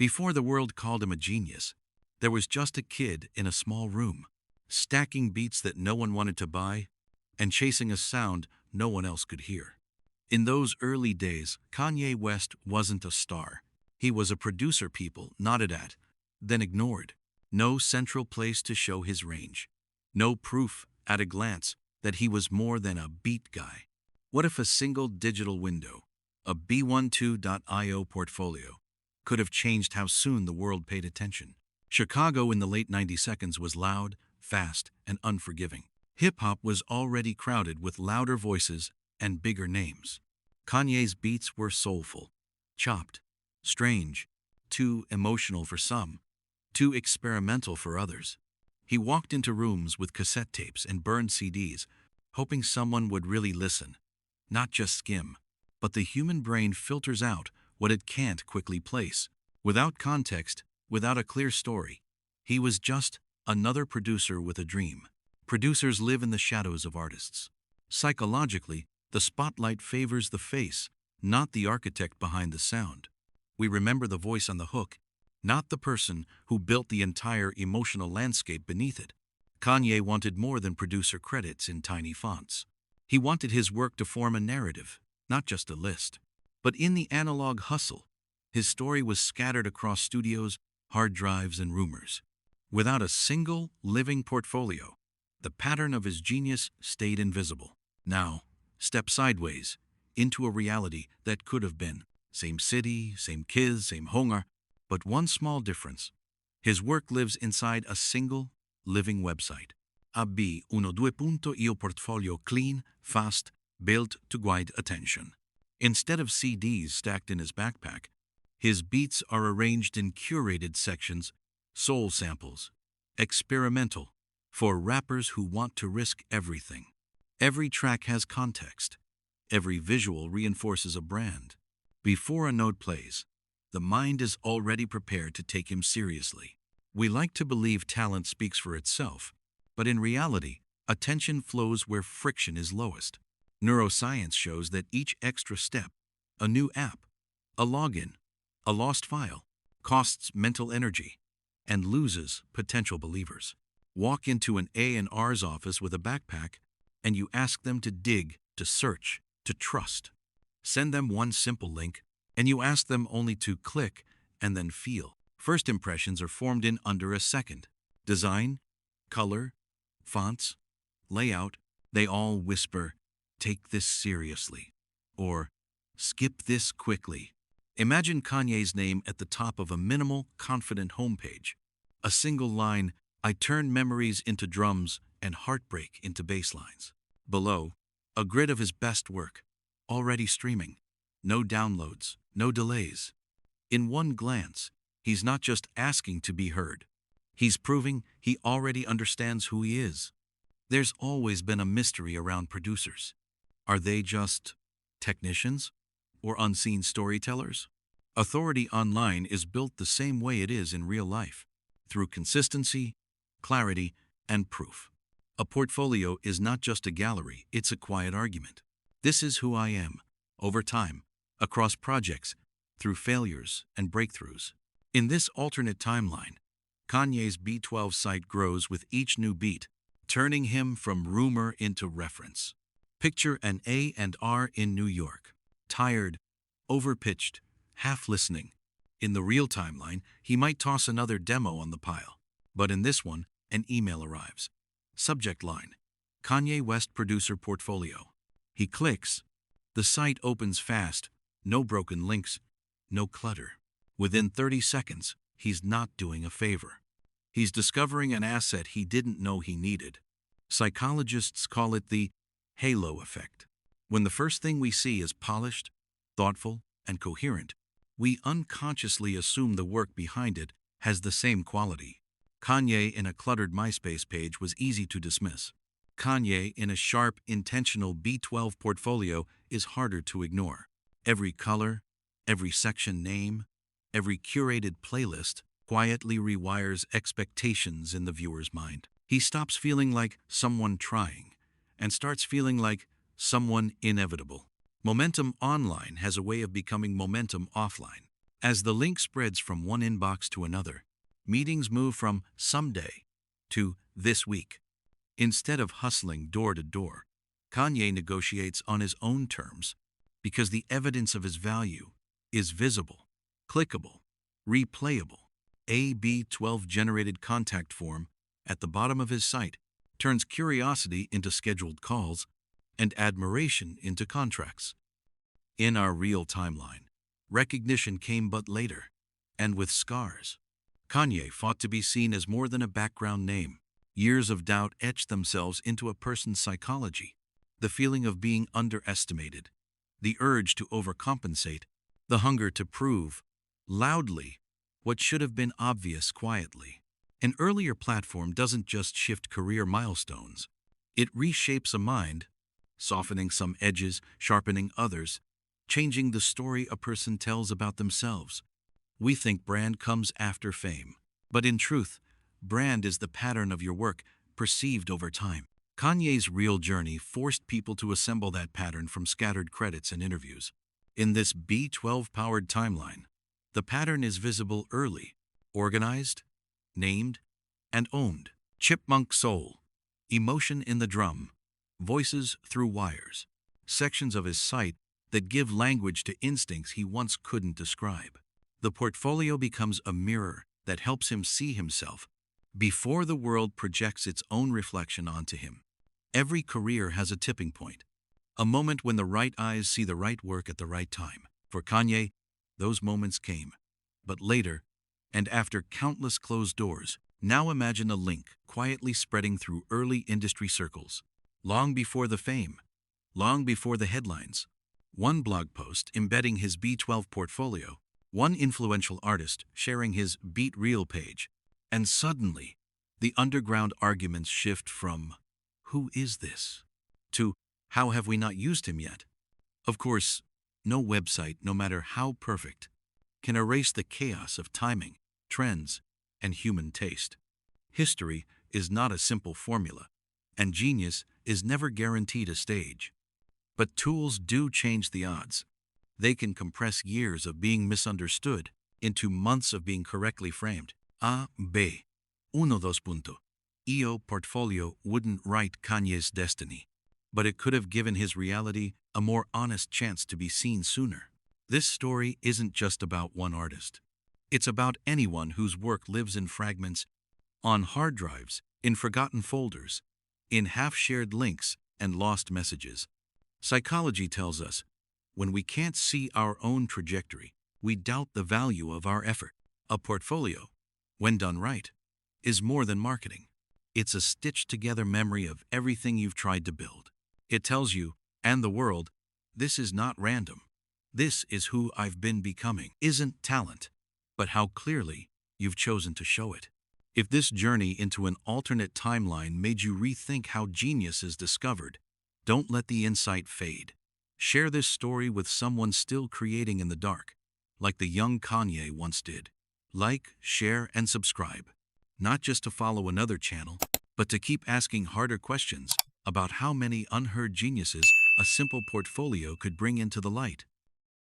Before the world called him a genius, there was just a kid in a small room, stacking beats that no one wanted to buy and chasing a sound no one else could hear. In those early days, Kanye West wasn't a star. He was a producer people nodded at, then ignored. No central place to show his range. No proof, at a glance, that he was more than a beat guy. What if a single digital window, a B12.io portfolio, could have changed how soon the world paid attention? Chicago in the late 90s was loud, fast, and unforgiving. Hip-hop was already crowded with louder voices and bigger names. Kanye's beats were soulful, chopped, strange, too emotional for some, too experimental for others. He walked into rooms with cassette tapes and burned CDs, hoping someone would really listen, not just skim. But the human brain filters out what it can't quickly place. Without context, without a clear story, he was just another producer with a dream. Producers live in the shadows of artists. Psychologically, the spotlight favors the face, not the architect behind the sound. We remember the voice on the hook, not the person who built the entire emotional landscape beneath it. Kanye wanted more than producer credits in tiny fonts. He wanted his work to form a narrative, not just a list. But in the analog hustle, his story was scattered across studios, hard drives, and rumors. Without a single living portfolio, the pattern of his genius stayed invisible. Now, step sideways into a reality that could have been. Same city, same kids, same hunger, but one small difference. His work lives inside a single, living website. AB12.io portfolio clean, fast, built to guide attention. Instead of CDs stacked in his backpack, his beats are arranged in curated sections, soul samples, experimental, for rappers who want to risk everything. Every track has context. Every visual reinforces a brand. Before a note plays, the mind is already prepared to take him seriously. We like to believe talent speaks for itself, but in reality, attention flows where friction is lowest. Neuroscience shows that each extra step, a new app, a login, a lost file, costs mental energy and loses potential believers. Walk into an A&R's office with a backpack, and you ask them to dig, to search, to trust. Send them one simple link, and you ask them only to click and then feel. First impressions are formed in under a second. Design, color, fonts, layout, they all whisper, "Take this seriously," or "Skip this quickly." Imagine Kanye's name at the top of a minimal, confident homepage. A single line, "I turn memories into drums and heartbreak into bass lines." Below, a grid of his best work, already streaming. No downloads, no delays. In one glance, he's not just asking to be heard. He's proving he already understands who he is. There's always been a mystery around producers. Are they just technicians or unseen storytellers? Authority online is built the same way it is in real life, through consistency, clarity, and proof. A portfolio is not just a gallery, it's a quiet argument. This is who I am, over time, across projects, through failures and breakthroughs. In this alternate timeline, Kanye's B12 site grows with each new beat, turning him from rumor into reference. Picture an A&R in New York, tired, overpitched, half listening. In the real timeline, he might toss another demo on the pile. But in this one, an email arrives. Subject line, Kanye West producer portfolio. He clicks. The site opens fast, no broken links, no clutter. Within 30 seconds, he's not doing a favor. He's discovering an asset he didn't know he needed. Psychologists call it the halo effect. When the first thing we see is polished, thoughtful, and coherent, we unconsciously assume the work behind it has the same quality. Kanye in a cluttered MySpace page was easy to dismiss. Kanye in a sharp, intentional B12 portfolio is harder to ignore. Every color, every section name, every curated playlist quietly rewires expectations in the viewer's mind. He stops feeling like someone trying and starts feeling like someone inevitable. Momentum online has a way of becoming momentum offline. As the link spreads from one inbox to another, meetings move from someday to this week. Instead of hustling door to door, Kanye negotiates on his own terms because the evidence of his value is visible, clickable, replayable. A B12 generated contact form at the bottom of his site turns curiosity into scheduled calls and admiration into contracts. In our real timeline, recognition came but later, and with scars. Kanye fought to be seen as more than a background name. Years of doubt etched themselves into a person's psychology. The feeling of being underestimated, the urge to overcompensate, the hunger to prove, loudly, what should have been obvious quietly. An earlier platform doesn't just shift career milestones. It reshapes a mind, softening some edges, sharpening others, changing the story a person tells about themselves. We think brand comes after fame, but in truth, brand is the pattern of your work perceived over time. Kanye's real journey forced people to assemble that pattern from scattered credits and interviews. In this B12-powered timeline, the pattern is visible early, organized, named, and owned. Chipmunk soul, emotion in the drum, voices through wires, sections of his site that give language to instincts he once couldn't describe. The portfolio becomes a mirror that helps him see himself before the world projects its own reflection onto him. Every career has a tipping point, a moment when the right eyes see the right work at the right time. For Kanye, those moments came, but later, and after countless closed doors. Now imagine a link quietly spreading through early industry circles. Long before the fame, long before the headlines. One blog post embedding his B12 portfolio, one influential artist sharing his Beat Real page, and suddenly, the underground arguments shift from, "Who is this?" to, "How have we not used him yet?" Of course, no website, no matter how perfect, can erase the chaos of timing, trends, and human taste. History is not a simple formula, and genius is never guaranteed a stage. But tools do change the odds. They can compress years of being misunderstood into months of being correctly framed. A, B, uno dos punto. Io portfolio wouldn't write Kanye's destiny, but it could have given his reality a more honest chance to be seen sooner. This story isn't just about one artist. It's about anyone whose work lives in fragments, on hard drives, in forgotten folders, in half-shared links and lost messages. Psychology tells us, when we can't see our own trajectory, we doubt the value of our effort. A portfolio, when done right, is more than marketing. It's a stitched-together memory of everything you've tried to build. It tells you, and the world, this is not random. This is who I've been becoming. Isn't talent, but how clearly you've chosen to show it. If this journey into an alternate timeline made you rethink how genius is discovered, don't let the insight fade. Share this story with someone still creating in the dark, like the young Kanye once did. Like, share, and subscribe. Not just to follow another channel, but to keep asking harder questions about how many unheard geniuses a simple portfolio could bring into the light.